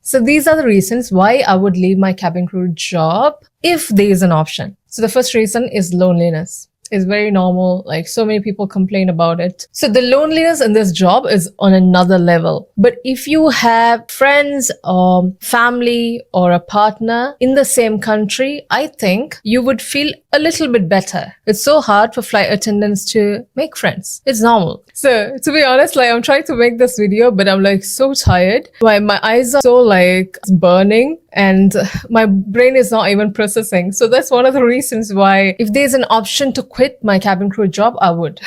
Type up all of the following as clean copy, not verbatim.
So these are the reasons why I would leave my cabin crew job if there is an option. So the first reason is loneliness. It's very normal. Like, so many people complain about it. So the loneliness in this job is on another level. But if you have friends or family or a partner in the same country, I think you would feel a little bit better. It's so hard for flight attendants to make friends. It's normal. So to be honest, like, I'm trying to make this video, but I'm like so tired. My eyes are so like burning and my brain is not even processing. So that's one of the reasons why if there's an option to quit my cabin crew job, I would.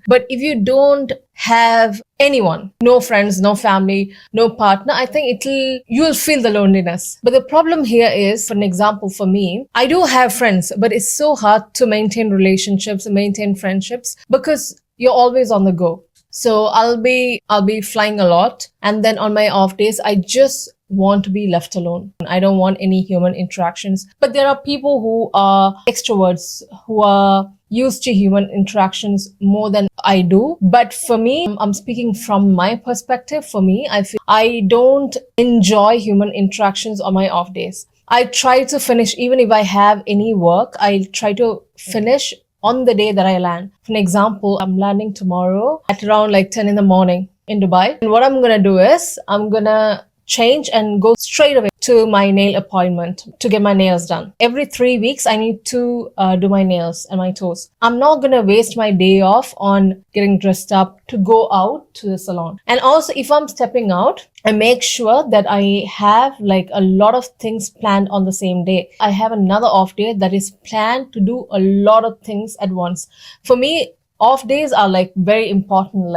But if you don't have anyone, no friends, no family, no partner, I think you'll feel the loneliness. But the problem here is, for an example, for me, I do have friends, but it's so hard to maintain relationships, maintain friendships, because you're always on the go. So I'll be flying a lot. And then on my off days, I just want to be left alone. I don't want any human interactions. But there are people who are extroverts, who are used to human interactions more than I do. But for me, I'm speaking from my perspective. For me, I feel I don't enjoy human interactions on my off days. I try to finish, even if I have any work, I try to finish on the day that I land. For an example, I'm landing tomorrow at around like 10 in the morning in Dubai. And what I'm going to do is I'm going to change and go straight away to my nail appointment to get my nails done. Every 3 weeks, I need to do my nails and my toes. I'm not going to waste my day off on getting dressed up to go out to the salon. And also, if I'm stepping out, I make sure that I have like a lot of things planned on the same day. I have another off day that is planned to do a lot of things at once. For me, off days are like very important,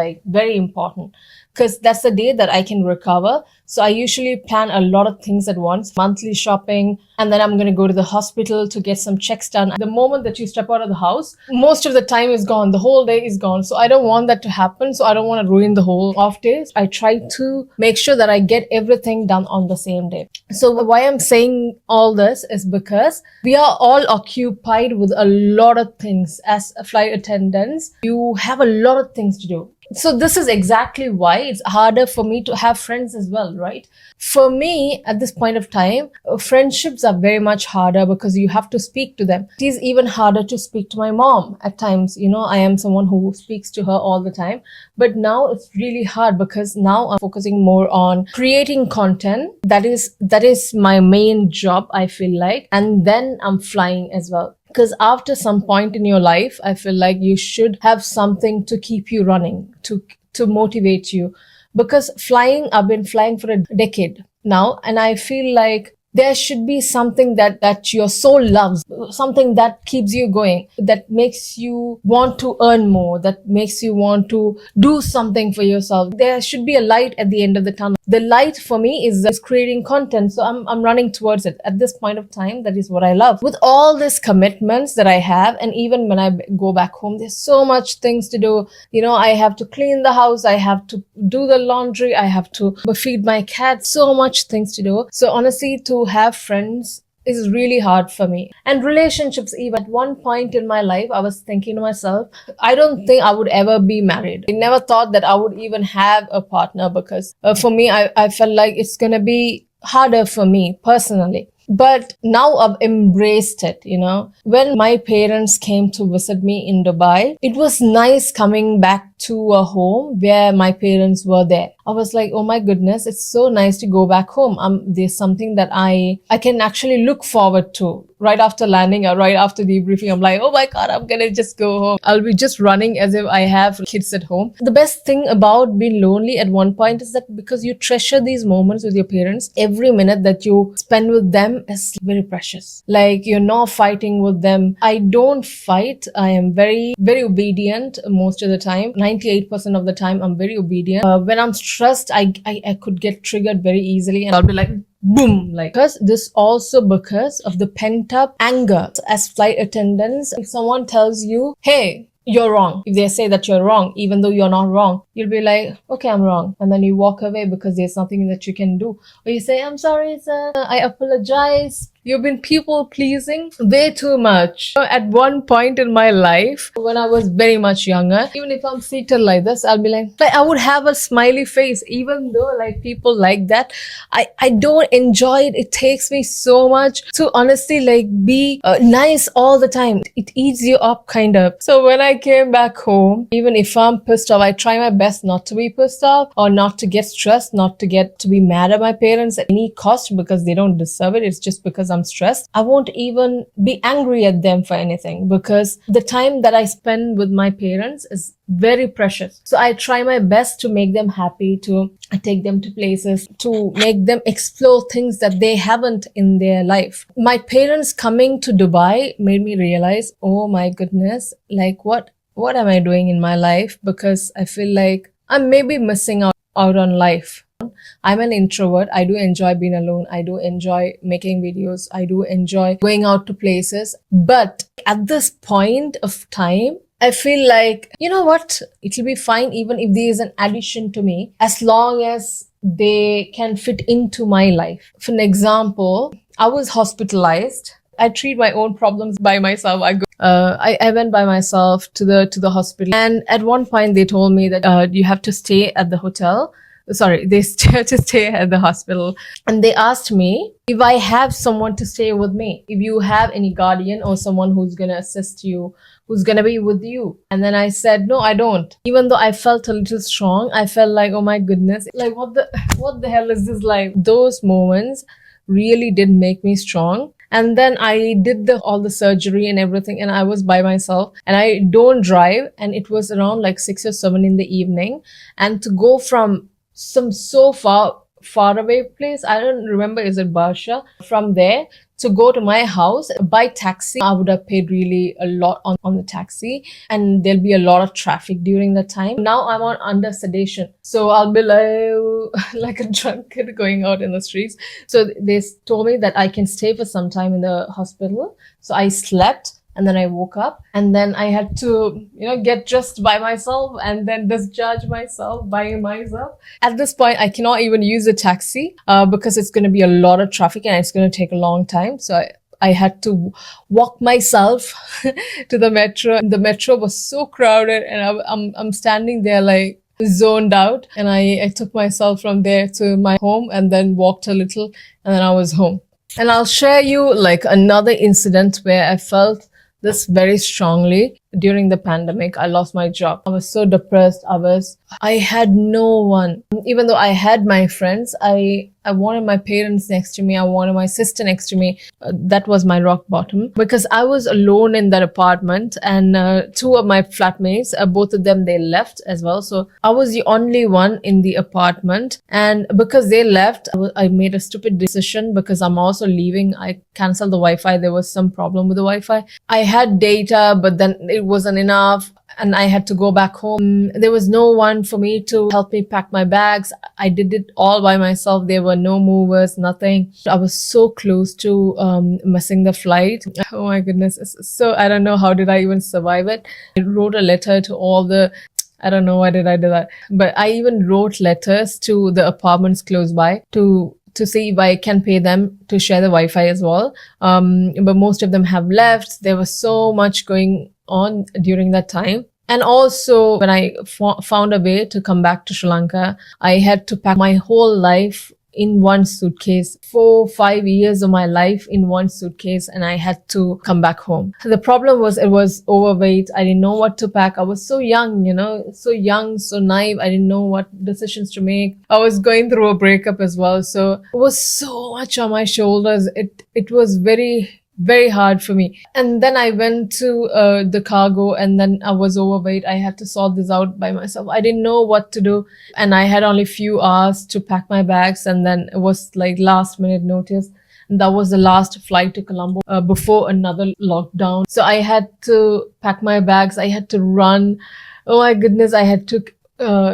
because that's the day that I can recover. So I usually plan a lot of things at once, monthly shopping, and then I'm going to go to the hospital to get some checks done. The moment that you step out of the house, most of the time is gone. The whole day is gone. So I don't want that to happen. So I don't want to ruin the whole off days. I try to make sure that I get everything done on the same day. So why I'm saying all this is because we are all occupied with a lot of things. As flight attendants, you have a lot of things to do. So this is exactly why it's harder for me to have friends as well, right? For me, at this point of time, friendships are very much harder because you have to speak to them. It is even harder to speak to my mom at times. You know, I am someone who speaks to her all the time. But now it's really hard because now I'm focusing more on creating content. That is my main job, I feel like. And then I'm flying as well. Because after some point in your life, I feel like you should have something to keep you running, to motivate you. Because I've been flying for a decade now, and I feel like there should be something that your soul loves, something that keeps you going, that makes you want to earn more, that makes you want to do something for yourself. There should be a light at the end of the tunnel. The light for me is creating content. So I'm running towards it at this point of time. That is what I love. With all these commitments that I have, and even when I go back home, there's so much things to do. You know, I have to clean the house. I have to do the laundry. I have to feed my cat. So much things to do. So honestly, to have friends is really hard for me. And relationships, even at one point in my life, I was thinking to myself, I don't think I would ever be married. I never thought that I would even have a partner because for me, I felt like it's going to be harder for me personally. But now I've embraced it, you know. When my parents came to visit me in Dubai, it was nice coming back to a home where my parents were there. I was like, oh my goodness, it's so nice to go back home. There's something that I can actually look forward to. Right after landing or right after debriefing, I'm like, oh my God, I'm gonna just go home. I'll be just running as if I have kids at home. The best thing about being lonely at one point is that because you treasure these moments with your parents, every minute that you spend with them is very precious. Like, you're not fighting with them. I don't fight. I am very, very obedient most of the time. 98% of the time, I'm very obedient. When I'm stressed, I could get triggered very easily and I'll be like, boom, like, because this also because of the pent up anger. As flight attendants, if someone tells you, hey, you're wrong, if they say that you're wrong, even though you're not wrong, you'll be like, okay, I'm wrong. And then you walk away because there's nothing that you can do. Or you say, I'm sorry, sir, I apologize. You've been people pleasing way too much. At one point in my life, when I was very much younger, even if I'm seated like this, I'll be like I would have a smiley face, even though like people like that. I don't enjoy it. It takes me so much to honestly like be nice all the time. It eats you up kind of. So when I came back home, even if I'm pissed off, I try my best not to be pissed off or not to get stressed, not to get to be mad at my parents at any cost because they don't deserve it. It's just because I'm stressed. I won't even be angry at them for anything because the time that I spend with my parents is very precious. So I try my best to make them happy, to take them to places, to make them explore things that they haven't in their life. My parents coming to Dubai made me realize, oh my goodness, like what am I doing in my life? Because I feel like I'm maybe missing out on life. I'm an introvert. I do enjoy being alone. I do enjoy making videos. I do enjoy going out to places. But at this point of time, I feel like, you know what? It'll be fine even if there is an addition to me, as long as they can fit into my life. For an example, I was hospitalized. I treat my own problems by myself. I went by myself to the hospital, and at one point they told me that you have to stay at the hotel. Sorry, they had to stay at the hospital, and they asked me if I have someone to stay with me, if you have any guardian or someone who's gonna assist you, who's gonna be with you. And then I said, no, I don't. Even though I felt a little strong, I felt like, oh my goodness, like what the hell is this life? Those moments really did make me strong. And then I did all the surgery and everything, and I was by myself, and I don't drive, and it was around like 6 or 7 in the evening, and to go from some so far away place, I don't remember, is it Barsha, from there to go to my house by taxi, I would have paid really a lot on the taxi, and there'll be a lot of traffic during that time. Now I'm under sedation, so I'll be like a drunk kid going out in the streets. So they told me that I can stay for some time in the hospital. So I slept, and then I woke up, and then I had to, get dressed by myself and then discharge myself by myself. At this point, I cannot even use a taxi because it's going to be a lot of traffic and it's going to take a long time. So I had to walk myself to the metro. The metro was so crowded, and I'm standing there like zoned out. And I took myself from there to my home and then walked a little, and then I was home. And I'll share you like another incident where I felt this very strongly. During the pandemic, I lost my job. I was so depressed. I had no one. Even though I had my friends, I wanted my parents next to me. I wanted my sister next to me. That was my rock bottom, because I was alone in that apartment, and two of my flatmates, both of them, they left as well. So I was the only one in the apartment, and because they left, I made a stupid decision because I'm also leaving. I canceled the Wi-Fi. There was some problem with the Wi-Fi. I had data, but then it wasn't enough, and I had to go back home. There was no one for me to help me pack my bags. I did it all by myself. There were no movers, nothing. I was so close to missing the flight. Oh my goodness. So I don't know how did I even survive it. I wrote a letter to all the, I don't know why did I do that, but I even wrote letters to the apartments close by to see if I can pay them to share the Wi-Fi as well. But most of them have left. There was so much going on during that time. And also, when I found a way to come back to Sri Lanka, I had to pack my whole life in one suitcase, 4-5 years of my life in one suitcase, and I had to come back home. The problem was it was overweight. I didn't know what to pack. I was so young, so young, so naive. I didn't know what decisions to make. I was going through a breakup as well. So it was so much on my shoulders. It was very, very hard for me. And then I went to the cargo, and then I was overweight. I had to sort this out by myself. I didn't know what to do, and I had only few hours to pack my bags, and then it was like last minute notice. And that was the last flight to Colombo before another lockdown. So I had to pack my bags. I had to run. Oh my goodness, I had to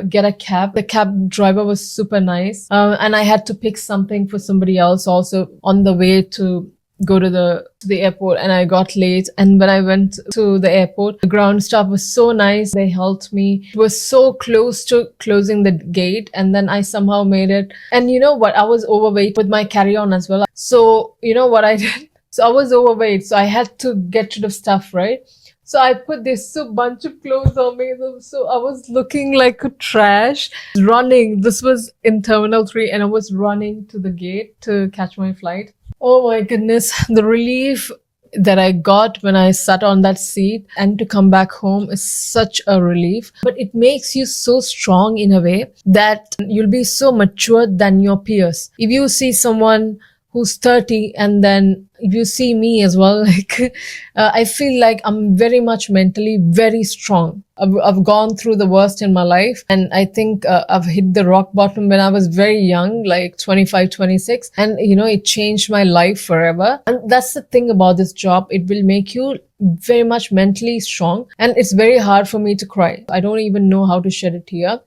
get a cab. The cab driver was super nice. And I had to pick something for somebody else also on the way to go to the airport, and I got late. And when I went to the airport, the ground staff was so nice. They helped me. It was so close to closing the gate, and then I somehow made it. And you know what? I was overweight with my carry-on as well. So you know what I did? So I was overweight, so I had to get rid of stuff, right? So I put this bunch of clothes on me. So I was looking like a trash, running. This was in Terminal 3, and I was running to the gate to catch my flight. Oh my goodness, the relief that I got when I sat on that seat and to come back home is such a relief. But it makes you so strong in a way that you'll be so mature than your peers. If you see someone who's 30, and then if you see me as well, like I feel like I'm very much mentally very strong. I've gone through the worst in my life, and I think I've hit the rock bottom when I was very young, like 25, 26, and you know, it changed my life forever. And that's the thing about this job. It will make you very much mentally strong, and it's very hard for me to cry. I don't even know how to shed a tear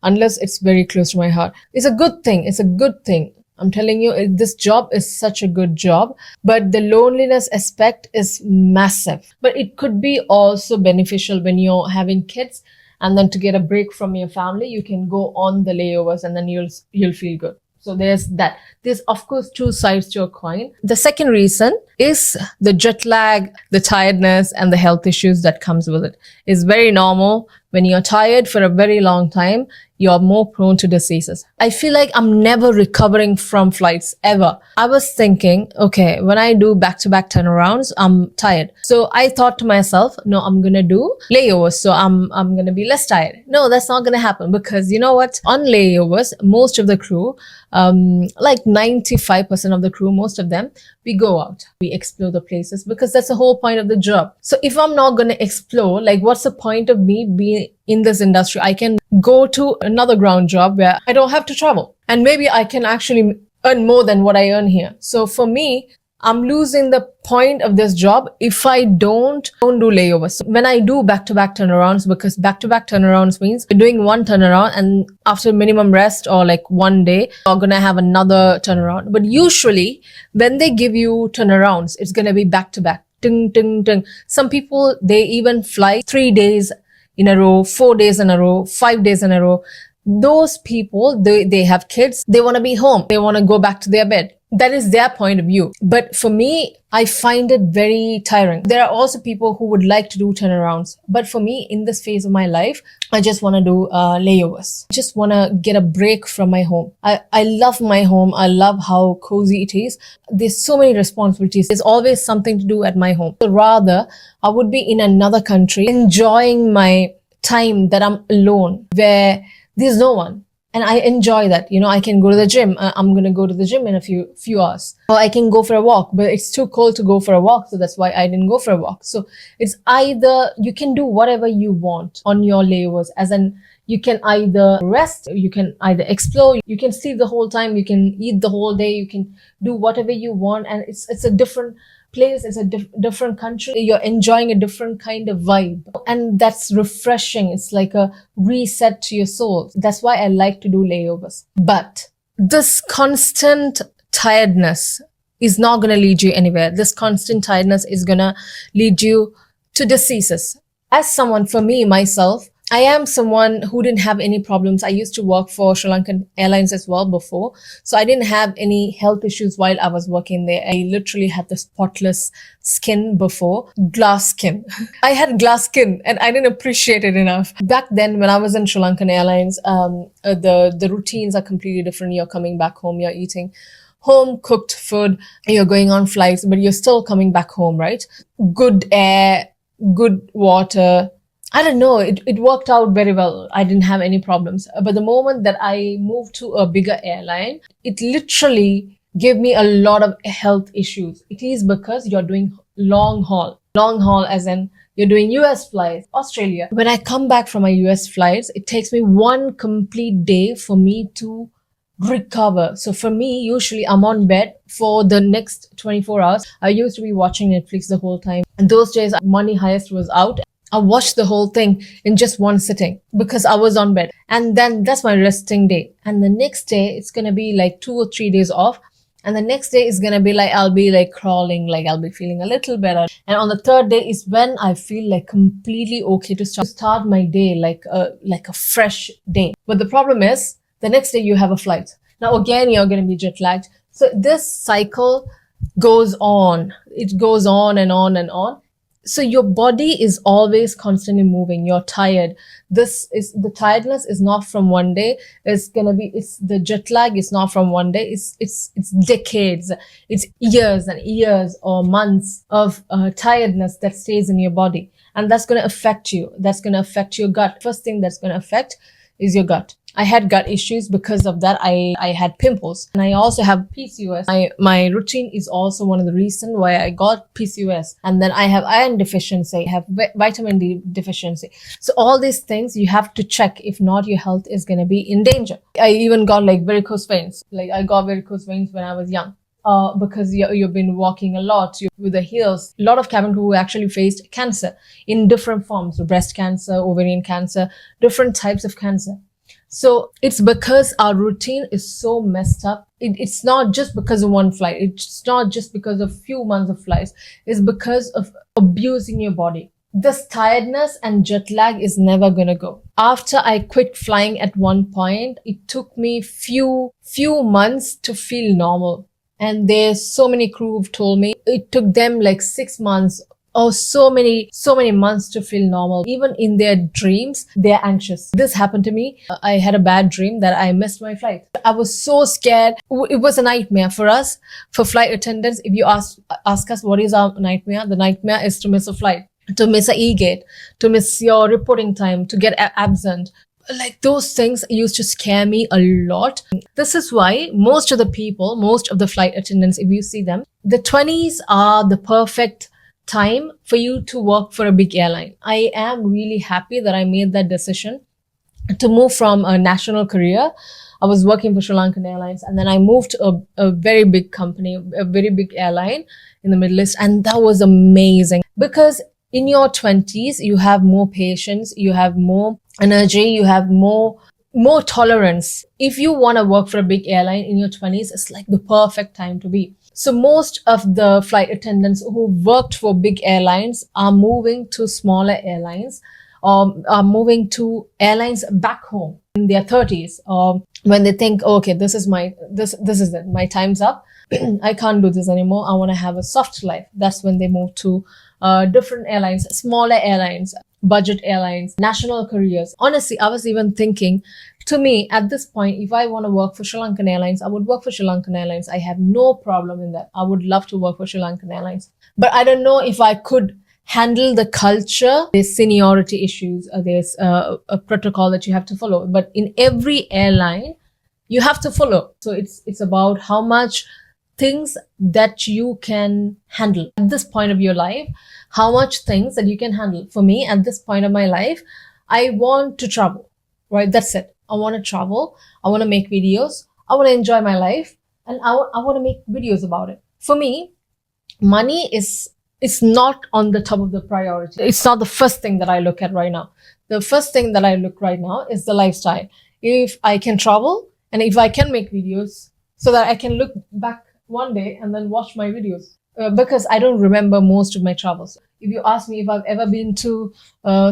unless it's very close to my heart. It's a good thing. It's a good thing. I'm telling you, this job is such a good job, but the loneliness aspect is massive. But it could be also beneficial when you're having kids, and then to get a break from your family, you can go on the layovers, and then you'll feel good. So there's that. There's of course two sides to a coin. The second reason is the jet lag, the tiredness, and the health issues that comes with it. It's very normal. When you're tired for a very long time, you're more prone to diseases. I feel like I'm never recovering from flights ever. I was thinking, okay, when I do back-to-back turnarounds, I'm tired. So I thought to myself, no, I'm gonna do layovers, so I'm gonna be less tired. No, that's not gonna happen, because you know what? On layovers, most of the crew, like 95% of the crew, most of them, we go out, we explore the places, because that's the whole point of the job. So if I'm not gonna explore, like what's the point of me being in this industry? I can go to another ground job where I don't have to travel, and maybe I can actually earn more than what I earn here. So for me, I'm losing the point of this job if I don't do layovers. So when I do back-to-back turnarounds, because back-to-back turnarounds means you're doing one turnaround, and after minimum rest or like one day, you're gonna have another turnaround. But usually when they give you turnarounds, it's gonna be back-to-back. Ting, ting, ting. Some people, they even fly 3 days in a row, 4 days in a row, 5 days in a row. Those people, they have kids, they want to be home, they want to go back to their bed. That is their point of view. But for me, I find it very tiring. There are also people who would like to do turnarounds. But for me, in this phase of my life, I just want to do layovers. I just want to get a break from my home. I love my home. I love how cozy it is. There's so many responsibilities. There's always something to do at my home. So rather, I would be in another country, enjoying my time that I'm alone, where there's no one. And I enjoy that. You know, I can go to the gym. I'm going to go to the gym in a few hours. Or I can go for a walk, but it's too cold to go for a walk. So that's why I didn't go for a walk. So it's either you can do whatever you want on your layovers, as in you can either rest, you can either explore, you can sleep the whole time, you can eat the whole day, you can do whatever you want. And it's a different place, it's a different country, you're enjoying a different kind of vibe, and that's refreshing. It's like a reset to your soul. That's why I like to do layovers. But this constant tiredness is not going to lead you anywhere. This constant tiredness is going to lead you to diseases. As someone, for me, myself, I am someone who didn't have any problems. I used to work for Sri Lankan Airlines as well before. So I didn't have any health issues while I was working there. I literally had the spotless skin before. Glass skin. I had glass skin and I didn't appreciate it enough. Back then when I was in Sri Lankan Airlines, the routines are completely different. You're coming back home, you're eating home cooked food, you're going on flights, but you're still coming back home, right? Good air, good water. I don't know, it worked out very well. I didn't have any problems. But the moment that I moved to a bigger airline, it literally gave me a lot of health issues. It is because you're doing long haul. Long haul as in you're doing US flights, Australia. When I come back from my US flights, it takes me one complete day for me to recover. So for me, usually I'm on bed for the next 24 hours. I used to be watching Netflix the whole time. And those days, Money Heist was out. I watched the whole thing in just one sitting because I was on bed. And then that's my resting day. And the next day, it's going to be like 2 or 3 days off. And the next day is gonna be like, I'll be like crawling, like I'll be feeling a little better. And on the third day is when I feel like completely okay to start my day like a fresh day. But the problem is, the next day you have a flight. Now again, you're gonna be jet lagged. So this cycle goes on. It goes on and on and on. So your body is always constantly moving. You're tired. The tiredness is not from one day. It's the jet lag is not from one day. It's decades. It's years and years or months of tiredness that stays in your body. And that's going to affect you. That's going to affect your gut. First thing that's going to affect is your gut. I had gut issues because of that. I had pimples, and I also have PCOS. My routine is also one of the reasons why I got PCOS. And then I have iron deficiency, I have vitamin D deficiency. So all these things you have to check. If not, your health is going to be in danger. I even got like varicose veins. Like I got varicose veins when I was young. Because you've been walking a lot with the heels. A lot of cabin crew actually faced cancer in different forms, breast cancer, ovarian cancer, different types of cancer. So it's because our routine is so messed up. It's not just because of one flight. It's not just because of few months of flights. It's because of abusing your body. This tiredness and jet lag is never gonna go. After I quit flying at one point, it took me few months to feel normal. And there's so many crew who've told me it took them like 6 months or so many months to feel normal. Even in their dreams, they're anxious. This happened to me. I had a bad dream that I missed my flight. I was so scared. It was a nightmare for us, for flight attendants. If you ask us what is our nightmare, the nightmare is to miss a flight, to miss a e-gate, to miss your reporting time, to get absent. Like those things used to scare me a lot. This is why most of the flight attendants, if you see them, the 20s are the perfect time for you to work for a big airline. I am really happy that I made that decision to move from a national career. I was working for Sri Lankan Airlines, and then I moved to a very big company, a very big airline in the Middle East. And that was amazing because in your 20s, you have more patience, you have more energy, you have more tolerance. If you want to work for a big airline in your 20s, it's like the perfect time to be. So most of the flight attendants who worked for big airlines are moving to smaller airlines, or are moving to airlines back home in their 30s, or when they think, okay, this is it, my time's up. I can't do this anymore. I want to have a soft life. That's when they move to different airlines, smaller airlines, budget airlines, national careers. Honestly, I was even thinking, to me, at this point, if I want to work for Sri Lankan Airlines, I would work for Sri Lankan Airlines. I have no problem in that. I would love to work for Sri Lankan Airlines. But I don't know if I could handle the culture. There's seniority issues. There's a protocol that you have to follow. But in every airline, you have to follow. So it's about how much things that you can handle at this point of your life, how much things that you can handle. For me, at this point of my life, I want to travel, right? That's it. I want to travel. I want to make videos. I want to enjoy my life, and I want to make videos about it. For me, money is not on the top of the priority. It's not the first thing that I look at right now. The first thing that I look right now is the lifestyle. If I can travel and if I can make videos so that I can look back one day and then watch my videos, because I don't remember most of my travels. If you ask me if I've ever been to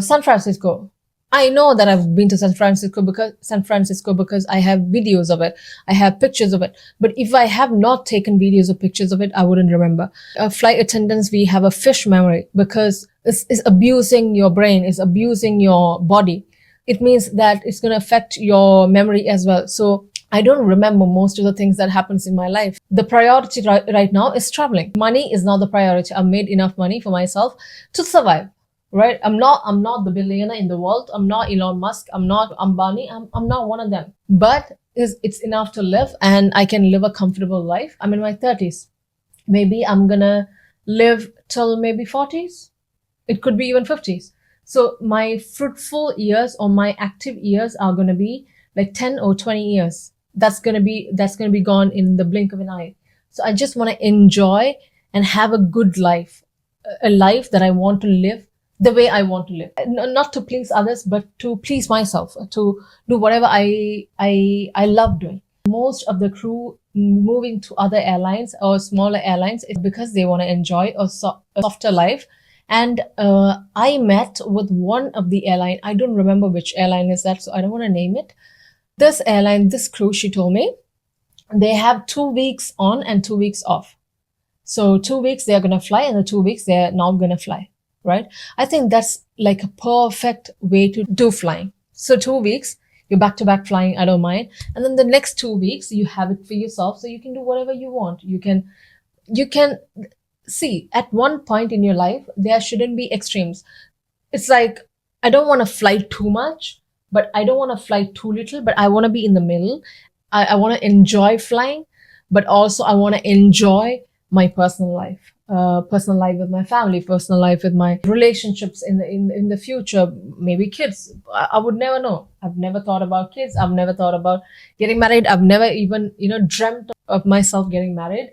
San Francisco, I know that I've been to San Francisco because I have videos of it. I have pictures of it. But if I have not taken videos or pictures of it, I wouldn't remember. Flight attendants, we have a fish memory because it's abusing your brain, it's abusing your body. It means that it's going to affect your memory as well. So I don't remember most of the things that happens in my life. The priority right now is traveling. Money is not the priority. I've made enough money for myself to survive, right? I'm not the billionaire in the world. I'm not Elon Musk. I'm not Ambani. I'm not one of them. But it's enough to live, and I can live a comfortable life. I'm in my 30s. Maybe I'm gonna live till maybe 40s. It could be even 50s. So my fruitful years or my active years are gonna be like 10 or 20 years. That's gonna be gone in the blink of an eye. So I just want to enjoy and have a good life, a life that I want to live the way I want to live, not to please others, but to please myself, to do whatever I love doing. Most of the crew moving to other airlines or smaller airlines is because they want to enjoy a softer life. And I met with one of the airline. I don't remember which airline is that, so I don't want to name it. This airline, this crew, she told me, they have 2 weeks on and 2 weeks off. So 2 weeks they're going to fly and the 2 weeks they're not going to fly, right? I think that's like a perfect way to do flying. So 2 weeks, you're back to back flying, I don't mind. And then the next 2 weeks, you have it for yourself. So you can do whatever you want. You can see at one point in your life, there shouldn't be extremes. It's like, I don't want to fly too much, but I don't want to fly too little, but I want to be in the middle. I want to enjoy flying, but also I want to enjoy my personal life with my family, personal life with my relationships in the future, maybe kids. I would never know. I've never thought about kids. I've never thought about getting married. I've never even, dreamt of myself getting married.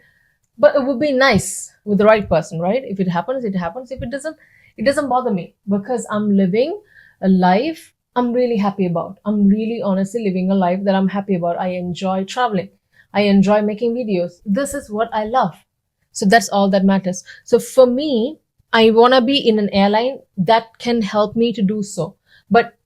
But it would be nice with the right person, right? If it happens, it happens. If it doesn't, it doesn't bother me because I'm living a life I'm really happy about. I'm really honestly living a life that I'm happy about. I enjoy traveling. I enjoy making videos. This is what I love. So that's all that matters. So for me, I want to be in an airline that can help me to do so. But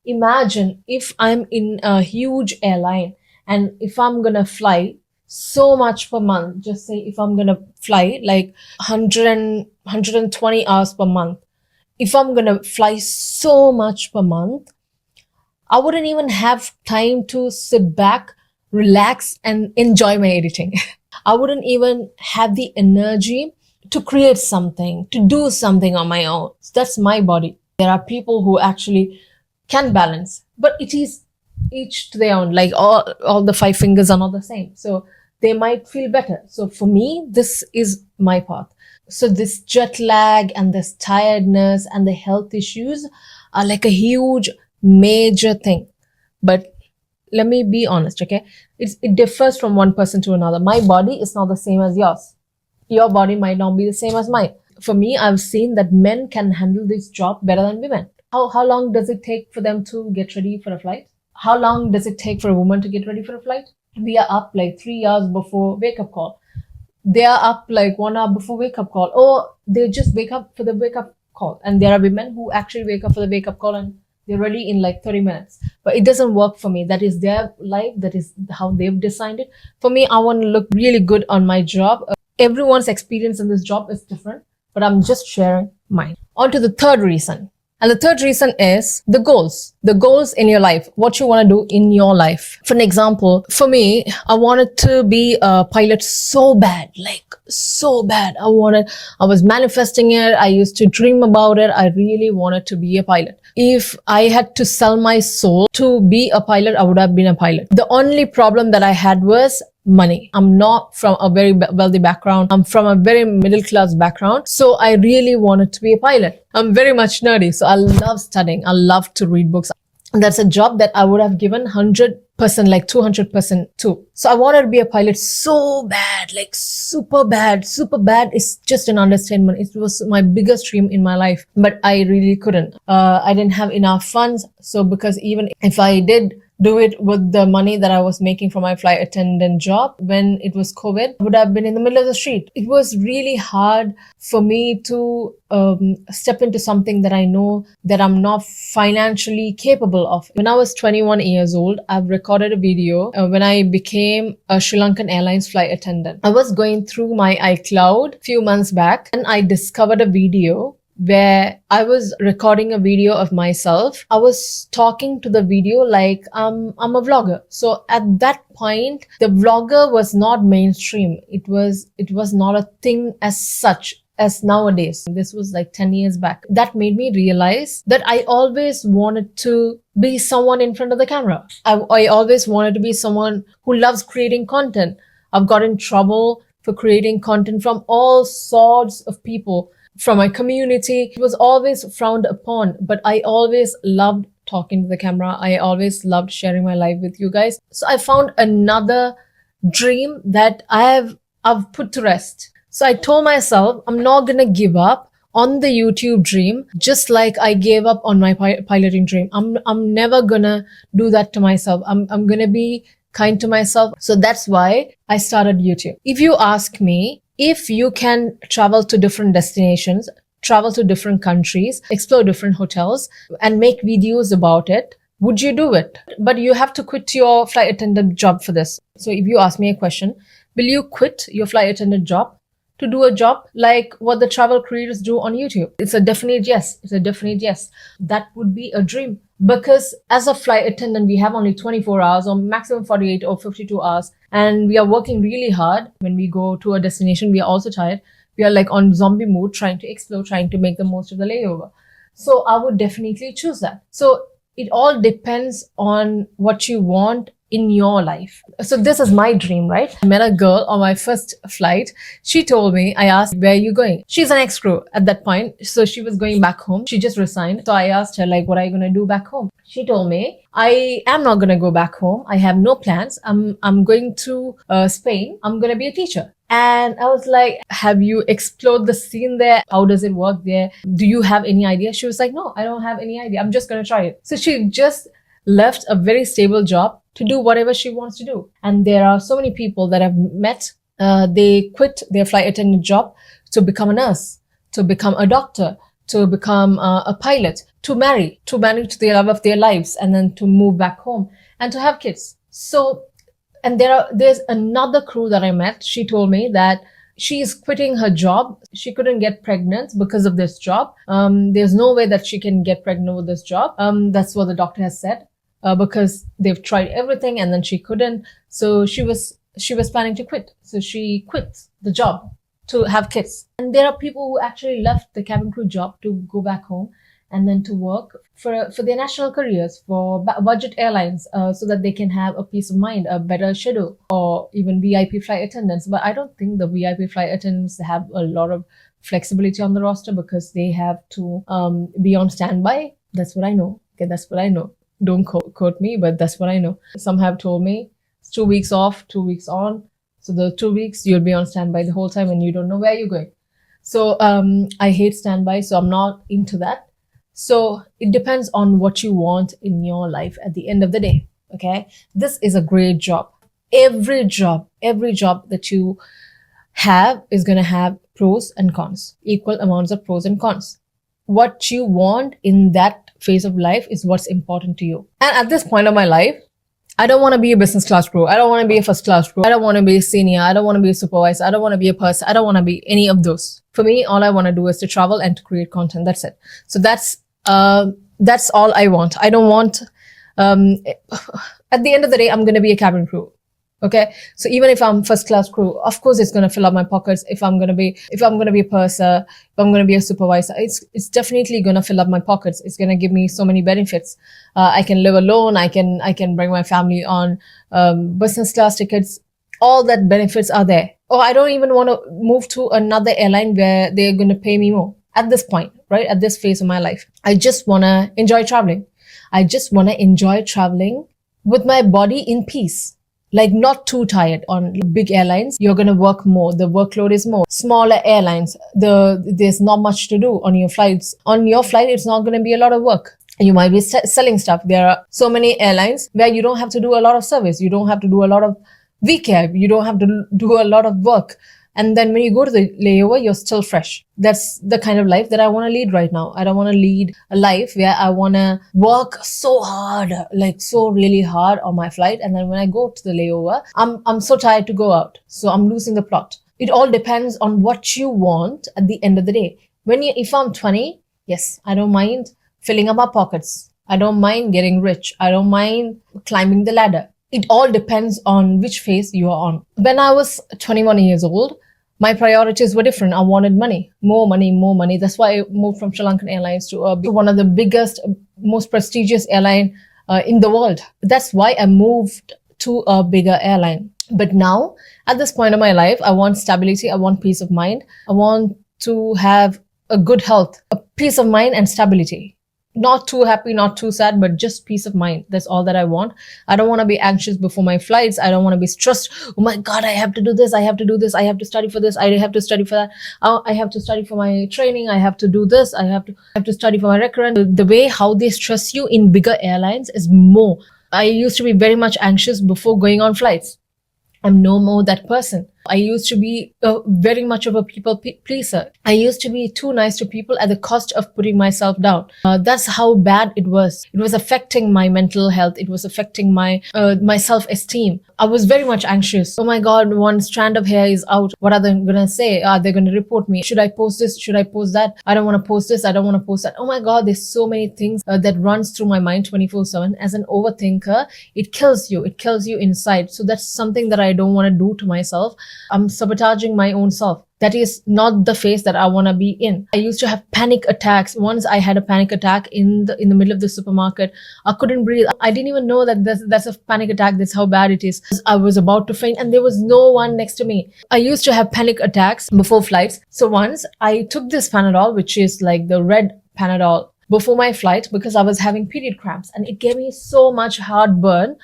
imagine if I'm in a huge airline and if I'm going to fly so much per month, just say if I'm going to fly like 120 hours per month, if I'm going to fly so much per month, I wouldn't even have time to sit back, relax, and enjoy my editing. I wouldn't even have the energy to create something, to do something on my own. That's my body. There are people who actually can balance, but it is each to their own. Like all the 5 fingers are not the same. So they might feel better. So for me, this is my path. So this jet lag and this tiredness and the health issues are like a huge, major thing. But let me be honest, okay? It differs from one person to another. My body is not the same as yours. Your body might not be the same as mine. For me, I've seen that men can handle this job better than women. How long does it take for them to get ready for a flight? How long does it take for a woman to get ready for a flight? We are up like 3 hours before wake-up call. They are up like 1 hour before wake-up call. Or they just wake up for the wake-up call. And there are women who actually wake up for the wake-up call and they're ready in like 30 minutes. But it doesn't work for me. That is their life. That is how they've designed it. For me, I want to look really good on my job. Everyone's experience in this job is different, but I'm just sharing mine. On to the third reason. And the third reason is the goals. The goals in your life. What you want to do in your life. For an example, for me, I wanted to be a pilot so bad. Like, so bad. I was manifesting it. I used to dream about it. I really wanted to be a pilot. If I had to sell my soul to be a pilot, I would have been a pilot. The only problem that I had was money. I'm not from a very wealthy background. I'm from a very middle class background. So I really wanted to be a pilot. I'm very much nerdy. So I love studying. I love to read books. That's a job that I would have given 100%, like 200% to. So I wanted to be a pilot so bad, like super bad. Super bad is just an understatement. It was my biggest dream in my life, but I really couldn't. I didn't have enough funds. So because even if I did do it with the money that I was making from my flight attendant job when it was COVID, I would have been in the middle of the street. It was really hard for me to step into something that I know that I'm not financially capable of. When I was 21 years old, I've recorded a video when I became a Sri Lankan Airlines flight attendant. I was going through my iCloud a few months back and I discovered a video where I was recording a video of myself. I was talking to the video like I'm a vlogger. So at that point, the vlogger was not mainstream. It was not a thing as such as nowadays. This was like 10 years back. That made me realize that I always wanted to be someone in front of the camera. I always wanted to be someone who loves creating content. I've got in trouble for creating content from all sorts of people. From my community, it was always frowned upon, but I always loved talking to the camera. I always loved sharing my life with you guys. So I found another dream that I've put to rest. So I told myself, I'm not gonna give up on the YouTube dream, just like I gave up on my piloting dream. I'm never gonna do that to myself. I'm gonna be kind to myself. So that's why I started YouTube. If you ask me, if you can travel to different destinations, travel to different countries, explore different hotels, and make videos about it, would you do it? But you have to quit your flight attendant job for this. So if you ask me a question, will you quit your flight attendant job to do a job like what the travel creators do on YouTube? It's a definite yes. It's a definite yes. That would be a dream. Because as a flight attendant, we have only 24 hours or maximum 48 or 52 hours. And we are working really hard. When we go to a destination, we are also tired. We are like on zombie mode, trying to explore, trying to make the most of the layover. So I would definitely choose that. So it all depends on what you want in your life. So this is my dream, right? I met a girl on my first flight. She told me, I asked, where are you going? She's an ex-crew at that point. So she was going back home. She just resigned. So I asked her, like, what are you going to do back home? She told me, I am not going to go back home. I have no plans. I'm going to Spain. I'm going to be a teacher. And I was like, have you explored the scene there? How does it work there? Do you have any idea? She was like, no, I don't have any idea. I'm just going to try it. So she just left a very stable job to do whatever she wants to do. And there are so many people that I've met. They quit their flight attendant job to become a nurse, to become a doctor, to become a pilot, to marry to the love of their lives, and then to move back home and to have kids. So, and there's another crew that I met. She told me that she is quitting her job. She couldn't get pregnant because of this job. There's no way that she can get pregnant with this job. That's what the doctor has said. Because they've tried everything and then she couldn't. So she was planning to quit. So she quit the job to have kids. And there are people who actually left the cabin crew job to go back home and then to work for their national careers, for budget airlines, so that they can have a peace of mind, a better schedule, or even VIP flight attendants. But I don't think the VIP flight attendants have a lot of flexibility on the roster because they have to be on standby. That's what I know. Okay, that's what I know. Don't quote me, but that's what I know. Some have told me it's 2 weeks off, 2 weeks on. So the 2 weeks you'll be on standby the whole time and you don't know where you're going. So I hate standby, so I'm not into that. So it depends on what you want in your life at the end of the day. Okay, this is a great job. Every job that you have is going to have pros and cons, equal amounts of pros and cons. What you want in that phase of life is what's important to you. And at this point of my life, I don't want to be a business class crew. I don't want to be a first class crew. I don't want to be a senior. I don't want to be a supervisor. I don't want to be a person. I don't want to be any of those. For me, all I want to do is to travel and to create content. That's it. So that's all I want. I don't want, at the end of the day, I'm going to be a cabin crew. Okay. So even if I'm first class crew, of course it's going to fill up my pockets. If I'm going to be a purser, if I'm going to be a supervisor, it's definitely going to fill up my pockets. It's going to give me so many benefits. I can live alone. I can bring my family on, business class tickets. All that benefits are there. Or I don't even want to move to another airline where they're going to pay me more at this point, right? At this phase of my life. I just want to enjoy traveling. I just want to enjoy traveling with my body in peace. Like not too tired. On big airlines, you're going to work more. The workload is more. Smaller airlines, there's not much to do on your flights. On your flight, it's not going to be a lot of work. You might be selling stuff. There are so many airlines where you don't have to do a lot of service. You don't have to do a lot of VCAB. You don't have to do a lot of work. And then when you go to the layover, you're still fresh. That's the kind of life that I want to lead right now. I don't want to lead a life where I want to work so hard, like so really hard on my flight. And then when I go to the layover, I'm so tired to go out. So I'm losing the plot. It all depends on what you want at the end of the day. If I'm 20, yes, I don't mind filling up my pockets. I don't mind getting rich. I don't mind climbing the ladder. It all depends on which phase you are on. When I was 21 years old, my priorities were different. I wanted money, more money, more money. That's why I moved from Sri Lankan Airlines to one of the biggest, most prestigious airline in the world. That's why I moved to a bigger airline. But now, at this point of my life, I want stability. I want peace of mind. I want to have a good health, a peace of mind and stability. Not too happy, not too sad, but just peace of mind. That's all that I want. I don't want to be anxious before my flights. I don't want to be stressed. Oh my God, I have to do this. I have to do this. I have to study for this. I have to study for that. I have to study for my training. I have to do this. I have to study for my recurrent. The way how they stress you in bigger airlines is more. I used to be very much anxious before going on flights. I'm no more that person. I used to be very much of a people pleaser. I used to be too nice to people at the cost of putting myself down. That's how bad it was. It was affecting my mental health. It was affecting my self-esteem. I was very much anxious. Oh my God, one strand of hair is out. What are they going to say? Are they going to report me? Should I post this? Should I post that? I don't want to post this. I don't want to post that. Oh my God, there's so many things that runs through my mind 24/7. As an overthinker, it kills you. It kills you inside. So that's something that I don't want to do to myself. I'm sabotaging my own self. That is not the phase that I want to be in. I used to have panic attacks. Once I had a panic attack in the middle of the supermarket. I couldn't breathe. I didn't even know that that's a panic attack. That's how bad it is. I was about to faint and there was no one next to me. I used to have panic attacks before flights. So once I took this Panadol, which is like the red Panadol, before my flight because I was having period cramps, and it gave me so much heartburn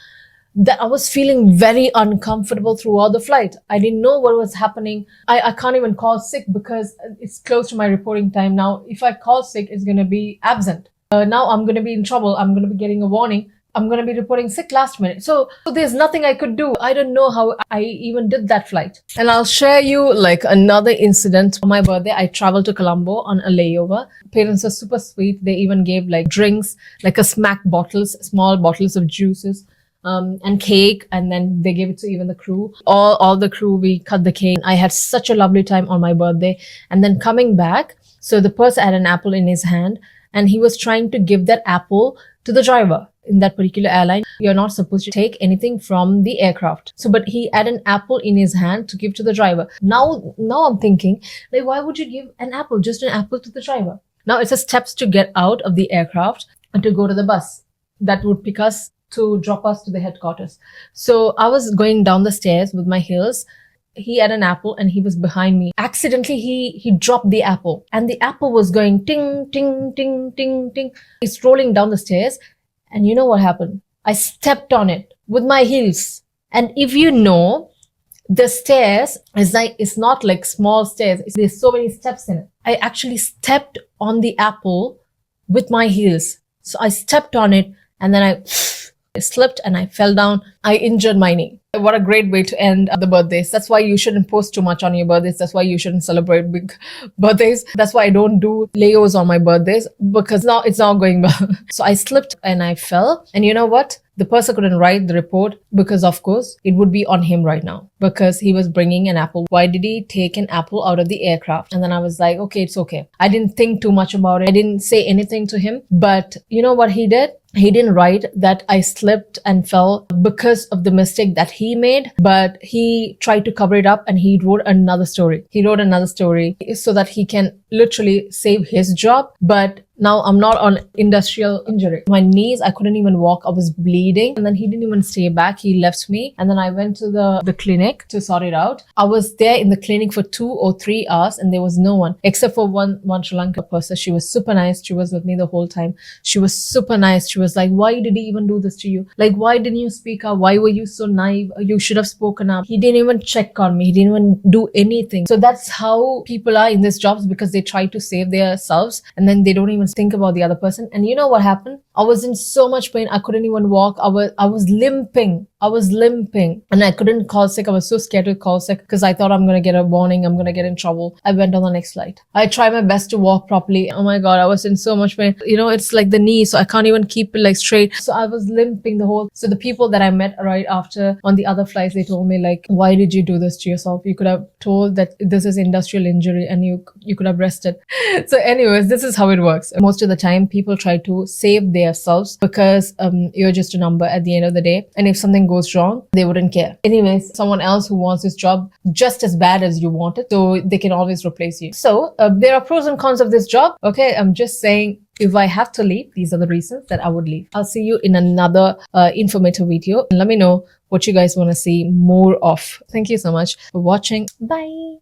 that I was feeling very uncomfortable throughout the flight. I didn't know what was happening. I can't even call sick because it's close to my reporting time now. If I call sick, it's going to be absent. Now I'm going to be in trouble. I'm going to be getting a warning. I'm going to be reporting sick last minute. So there's nothing I could do. I don't know how I even did that flight. And I'll share you like another incident. On my birthday, I traveled to Colombo on a layover. Parents are super sweet. They even gave like drinks, like a smack bottles, small bottles of juices. And cake, and then they gave it to even the crew. All the crew, we cut the cake. I had such a lovely time on my birthday. And then coming back, so the person had an apple in his hand, and he was trying to give that apple to the driver. In that particular airline, you're not supposed to take anything from the aircraft. So, but he had an apple in his hand to give to the driver. Now I'm thinking, like, why would you give an apple, just an apple to the driver? Now it's a steps to get out of the aircraft and to go to the bus that would pick us to drop us to the headquarters. So I was going down the stairs with my heels. He had an apple and he was behind me. Accidentally, he dropped the apple, and the apple was going ting, ting, ting, ting, ting. It's rolling down the stairs. And you know what happened? I stepped on it with my heels. And if you know, the stairs is like, it's not like small stairs. There's so many steps in it. I actually stepped on the apple with my heels. So I stepped on it and then I slipped and I fell down. I injured my knee. What a great way to end the birthdays. That's why you shouldn't post too much on your birthdays. That's why you shouldn't celebrate big birthdays. That's why I don't do layovers on my birthdays, because now it's not going well. So I slipped and I fell. And you know what? The person couldn't write the report because, of course, it would be on him right now because he was bringing an apple. Why did he take an apple out of the aircraft? And then I was like, okay, it's okay. I didn't think too much about it. I didn't say anything to him. But you know what he did? He didn't write that I slipped and fell because of the mistake that he made, but he tried to cover it up and he wrote another story. He wrote another story so that he can literally save his job. But now I'm not on industrial injury. My knees, I couldn't even walk. I was bleeding. And then he didn't even stay back. He left me. And then I went to the clinic to sort it out. I was there in the clinic for 2 or 3 hours and there was no one except for one Sri Lanka person. She was super nice. She was with me the whole time. She was super nice. She was like, why did he even do this to you? Like, why didn't you speak up? Why were you so naive? You should have spoken up. He didn't even check on me. He didn't even do anything. So that's how people are in these jobs, because they try to save themselves and then they don't even think about the other person. And you know what happened? I was in so much pain. I couldn't even walk. I was limping. And I couldn't call sick. I was so scared to call sick because I thought I'm going to get a warning. I'm going to get in trouble. I went on the next flight. I tried my best to walk properly. Oh my God, I was in so much pain. You know, it's like the knee, so I can't even keep it like straight. So I was limping the whole. So the people that I met right after on the other flights, they told me like, why did you do this to yourself? You could have told that this is industrial injury and you could have rested. So anyways, this is how it works. Most of the time, people try to save themselves because you're just a number at the end of the day. And if something goes wrong, they wouldn't care. Anyways, someone else who wants this job just as bad as you want it, so they can always replace you. So there are pros and cons of this job. Okay, I'm just saying, if I have to leave, these are the reasons that I would leave. I'll see you in another informative video. And let me know what you guys want to see more of. Thank you so much for watching. Bye.